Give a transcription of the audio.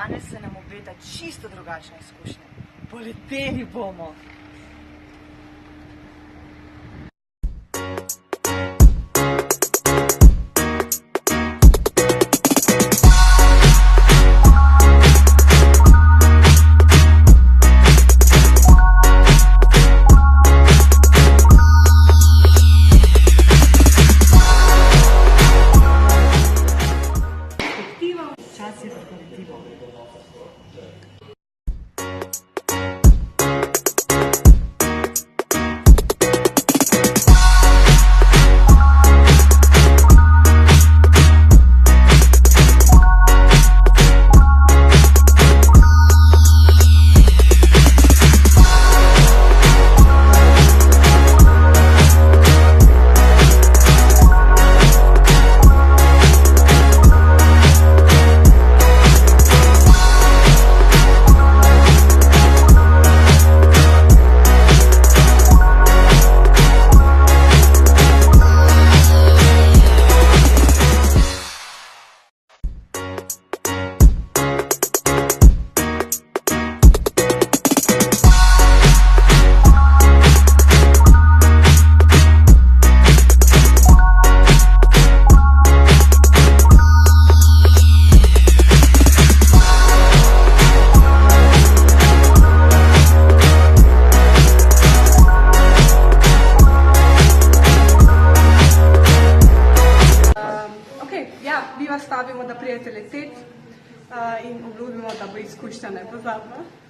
Danes se nam obeta čisto drugačna izkušnja. Poleteli bomo! Čas je za kolektivo. Mi vas vabimo, da prijete leteti in obljubimo, da bo izkušnja nepozabna.